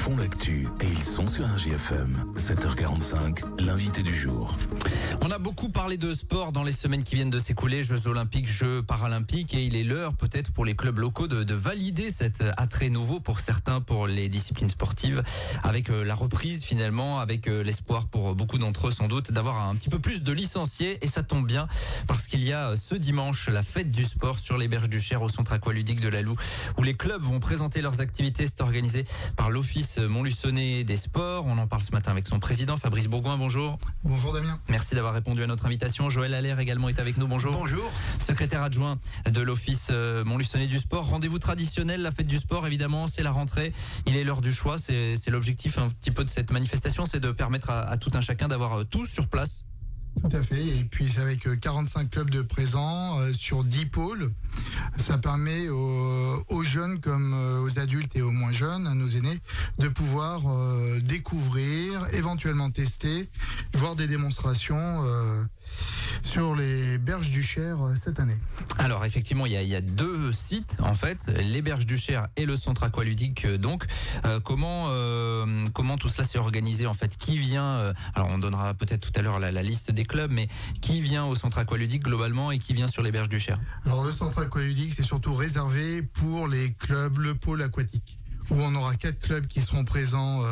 font l'actu et ils sont sur un GFM. 7h45, l'invité du jour. On a beaucoup parlé de sport dans les semaines qui viennent de s'écouler, Jeux Olympiques, Jeux Paralympiques, et il est l'heure peut-être pour les clubs locaux de valider cet attrait nouveau pour certains, pour les disciplines sportives, avec la reprise finalement, avec l'espoir pour beaucoup d'entre eux sans doute d'avoir un petit peu plus de licenciés, et ça tombe bien parce qu'il y a ce dimanche la fête du sport sur les berges du Cher au centre aqualudique de la Loue, où les clubs vont présenter leurs activités. C'est organisé par l'Office Montluçonnet des sports. On en parle ce matin avec son président Fabrice Bourgoin. Bonjour. Bonjour Damien. Merci d'avoir répondu à notre invitation. Joël Allaire également est avec nous. Bonjour. Bonjour. Secrétaire adjoint de l'Office Montluçonnet du sport. Rendez-vous traditionnel, la fête du sport évidemment, c'est la rentrée. Il est l'heure du choix. C'est l'objectif un petit peu de cette manifestation, c'est de permettre à tout un chacun d'avoir tout sur place. Tout à fait, et puis avec 45 clubs de présents sur 10 pôles, ça permet aux jeunes comme aux adultes et aux moins jeunes, à nos aînés, de pouvoir découvrir, éventuellement tester, voir des démonstrations sur les berges du Cher cette année. Alors effectivement, il y a deux sites en fait, les berges du Cher et le centre aqualudique. Donc comment tout cela s'est organisé en fait? Qui vient alors on donnera peut-être tout à l'heure la liste des clubs, mais qui vient au centre aqualudique globalement et qui vient sur les berges du Cher? Alors le centre aqualudique, c'est surtout réservé pour les clubs, le pôle aquatique, où on aura 4 clubs qui seront présents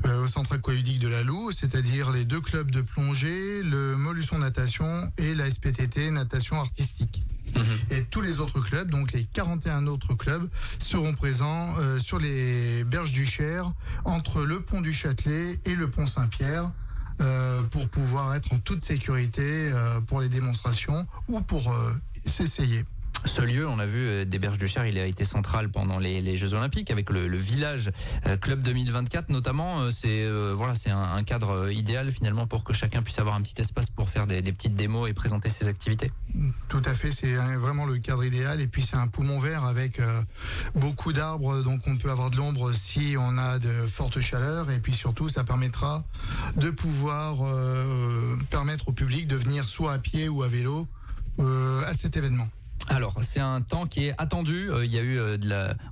au centre aqualudique de la Loue, c'est-à-dire les 2 clubs de plongée, le Montluçon Natation et la SPTT Natation Artistique. Et tous les autres clubs, donc les 41 autres clubs, seront présents sur les berges du Cher, entre le pont du Châtelet et le pont Saint-Pierre, pour pouvoir être en toute sécurité pour les démonstrations ou pour s'essayer. Ce lieu, on a vu des berges du Cher, il a été central pendant les Jeux Olympiques avec le village Club 2024 notamment. C'est un cadre idéal finalement pour que chacun puisse avoir un petit espace pour faire des petites démos et présenter ses activités. Tout à fait, c'est vraiment le cadre idéal, et puis c'est un poumon vert avec beaucoup d'arbres, donc on peut avoir de l'ombre si on a de fortes chaleurs, et puis surtout ça permettra de pouvoir permettre au public de venir soit à pied ou à vélo à cet événement. Alors, c'est un temps qui est attendu. Il y a eu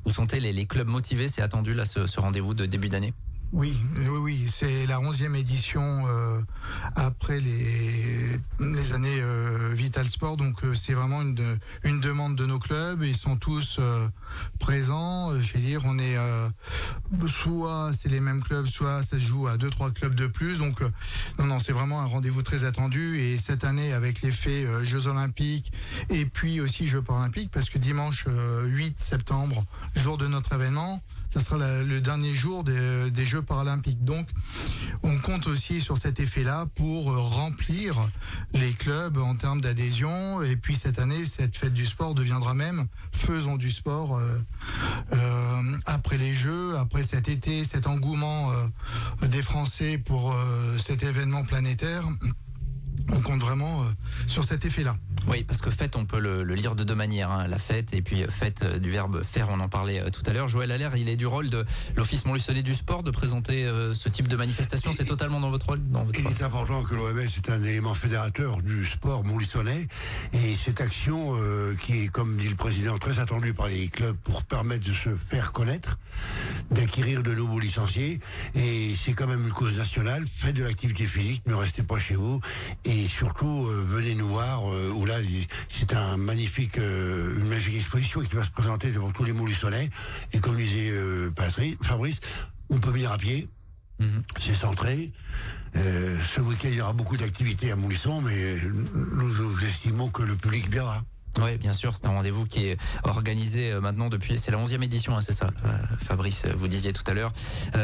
vous sentez les clubs motivés, c'est attendu là ce rendez-vous de début d'année? Oui, c'est la 11e édition après les années Vital Sport, donc c'est vraiment une demande de nos clubs. Ils sont tous présents. Je vais dire, on est soit c'est les mêmes clubs, soit ça se joue à 2-3 clubs de plus. Donc non, c'est vraiment un rendez-vous très attendu. Et cette année, avec l'effet Jeux Olympiques et puis aussi Jeux Paralympiques, parce que dimanche 8 septembre, jour de notre événement, ça sera le dernier jour des Jeux Paralympiques. Donc, on compte aussi sur cet effet-là pour remplir les clubs en termes d'adhésion. Et puis, cette année, cette fête du sport deviendra même Faisons du sport après les Jeux, après cet été, cet engouement des Français pour cet événement planétaire. On compte vraiment sur cet effet-là. Oui, parce que fête, on peut le lire de deux manières, hein, la fête, et puis fête du verbe faire, on en parlait tout à l'heure. Joël Allaire, il est du rôle de l'Office Montluçonnet du sport de présenter ce type de manifestation. C'est totalement dans votre rôle. Il est important que l'OMS est un élément fédérateur du sport montluçonnais, et cette action qui est, comme dit le président, très attendue par les clubs pour permettre de se faire connaître, d'acquérir de nouveaux licenciés, et c'est quand même une cause nationale. Faites de l'activité physique, ne restez pas chez vous, et surtout venez nous voir, où là c'est une magique exposition qui va se présenter devant tous les Montluçonnais, et comme disait Fabrice, on peut venir à pied. C'est centré. Ce week-end, il y aura beaucoup d'activités à Montluçon, mais nous estimons que le public viendra. Oui, bien sûr, c'est un rendez-vous qui est organisé maintenant depuis, c'est la 11e édition, hein, c'est ça, Fabrice, vous disiez tout à l'heure.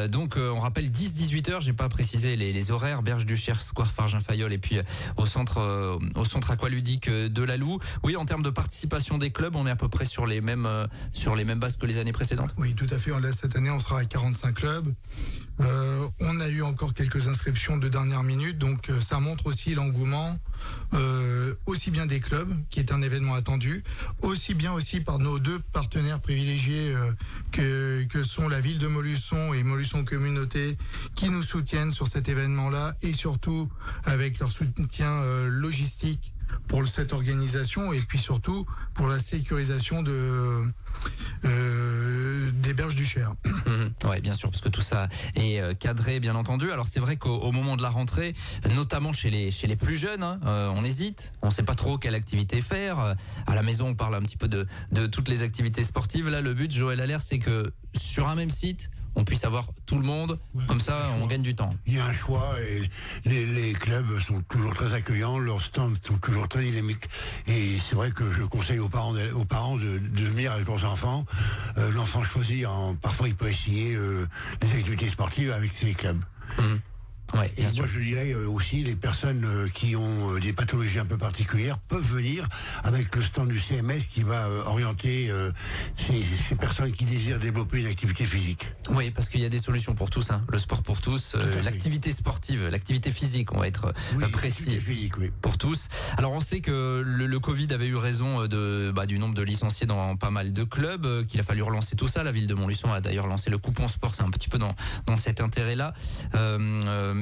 Donc, on rappelle 10-18 heures, j'ai pas précisé les horaires, Berge du Cher, Square Fargin-Fayol, et puis au centre aqualudique de la Loue. Oui, en termes de participation des clubs, on est à peu près sur les mêmes bases que les années précédentes. Oui, tout à fait. Cette année, on sera à 45 clubs. On a eu encore quelques inscriptions de dernière minute, donc ça montre aussi l'engouement, aussi bien des clubs, qui est un événement attendu, aussi bien aussi par nos 2 partenaires privilégiés que sont la ville de Montluçon et Montluçon Communauté, qui nous soutiennent sur cet événement-là, et surtout avec leur soutien logistique pour cette organisation, et puis surtout pour la sécurisation des berges du Cher. Ouais, bien sûr, parce que tout ça est cadré, bien entendu. Alors c'est vrai qu'au moment de la rentrée, notamment chez les plus jeunes, on hésite, on sait pas trop quelle activité faire. À la maison, on parle un petit peu de toutes les activités sportives. Là, le but, Joël Allaire, c'est que sur un même site, on puisse avoir tout le monde, comme ça on gagne du temps. Il y a un choix et les clubs sont toujours très accueillants, leurs stands sont toujours très dynamiques et c'est vrai que je conseille aux parents de venir avec leurs enfants. L'enfant choisit, parfois il peut essayer les activités sportives avec ses clubs. Ouais, et moi je dirais aussi les personnes qui ont des pathologies un peu particulières peuvent venir avec le stand du CMS qui va orienter ces personnes qui désirent développer une activité physique. Oui, parce qu'il y a des solutions pour tous, le sport pour tous, l'activité sportive, l'activité physique, on va être précis physique, oui. Pour tous. Alors on sait que le Covid avait eu raison du nombre de licenciés dans pas mal de clubs, qu'il a fallu relancer tout ça. La ville de Montluçon a d'ailleurs lancé le coupon sport, c'est un petit peu dans cet intérêt-là.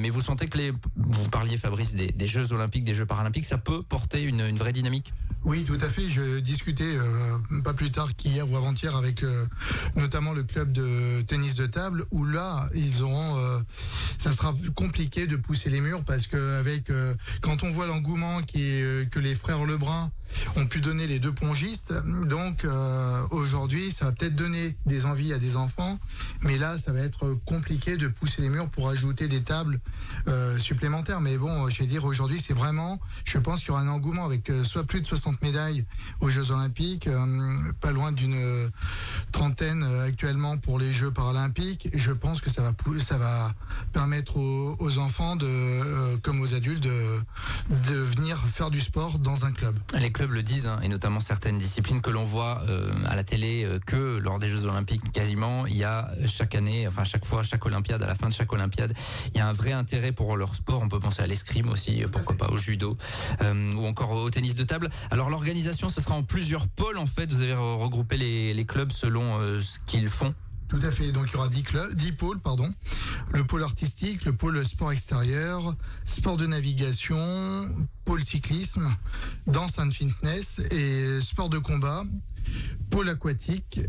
Mais vous sentez que vous parliez, Fabrice, des Jeux Olympiques, des Jeux Paralympiques, ça peut porter une vraie dynamique? Oui, tout à fait. Je discutais pas plus tard qu'hier ou avant-hier avec notamment le club de tennis de table, où là, ils auront, ça sera compliqué de pousser les murs parce que quand on voit l'engouement que les frères Lebrun ont pu donner les deux pongistes, donc aujourd'hui, ça va peut-être donner des envies à des enfants, mais là, ça va être compliqué de pousser les murs pour ajouter des tables supplémentaires. Mais bon, je vais dire, aujourd'hui, c'est vraiment, je pense qu'il y aura un engouement avec soit plus de 60 médailles aux Jeux Olympiques, pas loin d'une trentaine actuellement pour les Jeux Paralympiques. Et je pense que ça va permettre aux enfants, comme aux adultes, de venir faire du sport dans un club. Les clubs le disent, et notamment certaines disciplines que l'on voit à la télé que lors des Jeux Olympiques quasiment, il y a chaque année, enfin chaque fois, chaque Olympiade, à la fin de chaque Olympiade, il y a un vrai intérêt pour leur sport. On peut penser à l'escrime aussi, pourquoi pas au judo, ou encore au tennis de table. Alors l'organisation, ce sera en plusieurs pôles en fait. Vous avez regroupé les clubs selon ce qu'ils font. Tout à fait. Donc il y aura 10 pôles, pardon. Le pôle artistique, le pôle sport extérieur, sport de navigation, pôle cyclisme, danse and fitness et sport de combat, pôle aquatique,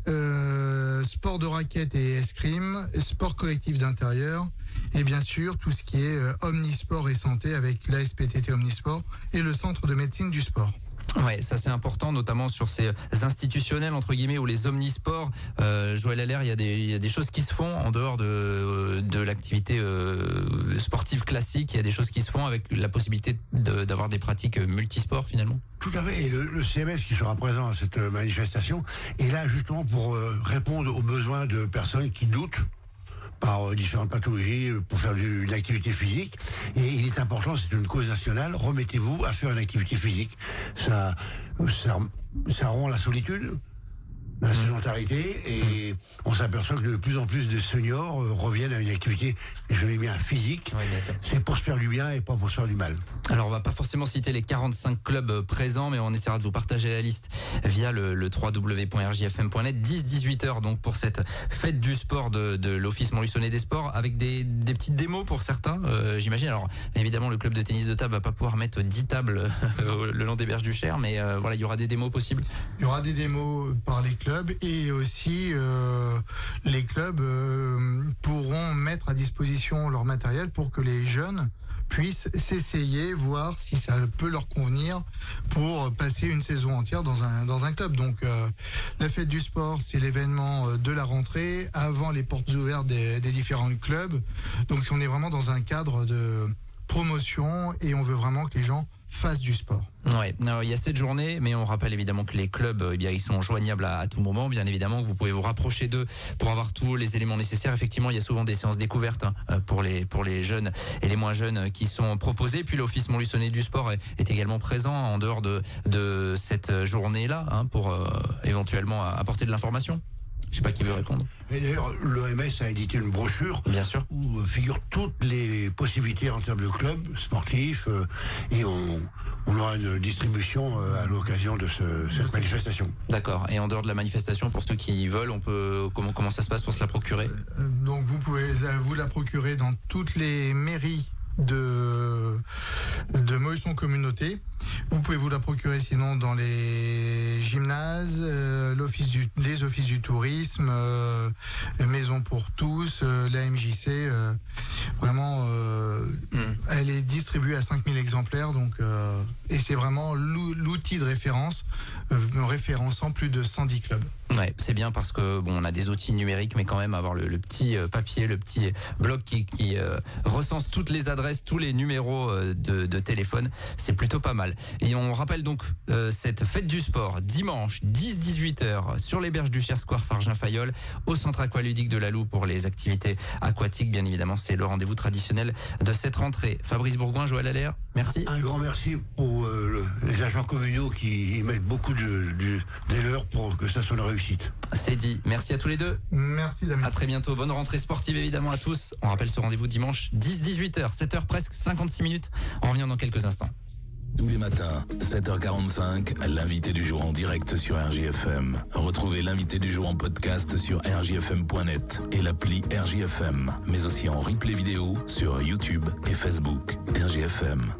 sport de raquette et escrime, sport collectif d'intérieur et bien sûr tout ce qui est omnisport et santé avec l'ASPTT Omnisport et le centre de médecine du sport. Ouais, ça c'est important, notamment sur ces institutionnels entre guillemets ou les omnisports. Joël Allaire, il y a des choses qui se font en dehors de l'activité sportive classique. Il y a des choses qui se font avec la possibilité d'avoir des pratiques multisports finalement. Tout à fait. Et le CMS qui sera présent à cette manifestation est là justement pour répondre aux besoins de personnes qui doutent par différentes pathologies pour faire une activité physique. Et il est important, c'est une cause nationale, remettez-vous à faire une activité physique. Ça rend la solitude, la sédentarité, et on s'aperçoit que de plus en plus de seniors reviennent à une activité, je l'ai bien, physique. Oui, bien sûr. C'est pour se faire du bien et pas pour se faire du mal. Alors on va pas forcément citer les 45 clubs présents, mais on essaiera de vous partager la liste via le www.rjfm.net. 10-18 heures donc pour cette fête du sport de l'Office Montluçonnais des Sports, avec des petites démos pour certains, j'imagine. Alors évidemment le club de tennis de table va pas pouvoir mettre 10 tables le long des berges du Cher, mais voilà, il y aura des démos possibles. Il y aura des démos par les clubs et aussi les clubs pourront mettre à disposition leur matériel pour que les jeunes puissent s'essayer, voir si ça peut leur convenir pour passer une saison entière dans un club. Donc la fête du sport, c'est l'événement de la rentrée avant les portes ouvertes des différents clubs. Donc on est vraiment dans un cadre de promotion et on veut vraiment que les gens fassent du sport. Ouais, il y a cette journée, mais on rappelle évidemment que les clubs, ils sont joignables à tout moment. Bien évidemment, que vous pouvez vous rapprocher d'eux pour avoir tous les éléments nécessaires. Effectivement, il y a souvent des séances découvertes pour les jeunes et les moins jeunes qui sont proposées. Puis l'Office Montluçonnais du Sport est également présent en dehors de cette journée-là pour éventuellement apporter de l'information. Je sais pas qui veut répondre. Et d'ailleurs, l'OMS a édité une brochure bien sûr où figurent toutes les possibilités en termes de clubs sportifs et on aura une distribution à l'occasion de cette manifestation. D'accord. Et en dehors de la manifestation, pour ceux qui veulent, on peut comment ça se passe pour se la procurer? Donc vous pouvez vous la procurer dans toutes les mairies de Montluçon Communauté. Vous pouvez vous la procurer sinon dans les gymnases, les offices du tourisme, les maisons pour tous. tous, la MJC, vraiment, elle est distribuée à 5000 exemplaires, donc, et c'est vraiment l'outil de référence, référençant plus de 110 clubs. Ouais, c'est bien parce que bon, on a des outils numériques, mais quand même avoir le petit papier, le petit bloc qui recense toutes les adresses, tous les numéros de téléphone, c'est plutôt pas mal. Et on rappelle donc cette fête du sport dimanche 10-18h sur les berges du Cher Square Fargin-Fayol au centre aqualudique de la Loue pour les activités aquatiques. Bien évidemment, c'est le rendez-vous traditionnel de cette rentrée. Fabrice Bourgoin, Joël Allaire, merci. Un grand merci pour les agents communaux qui y mettent beaucoup des leurs pour que ça soit une réussite. C'est dit. Merci à tous les deux. Merci Damien. À très bientôt. Bonne rentrée sportive évidemment à tous. On rappelle ce rendez-vous dimanche 10-18h, 7h presque 56 minutes. On revient dans quelques instants. Tous les matins, 7h45, l'invité du jour en direct sur RJFM. Retrouvez l'invité du jour en podcast sur rjfm.net et l'appli RJFM, mais aussi en replay vidéo sur YouTube et Facebook. RJFM.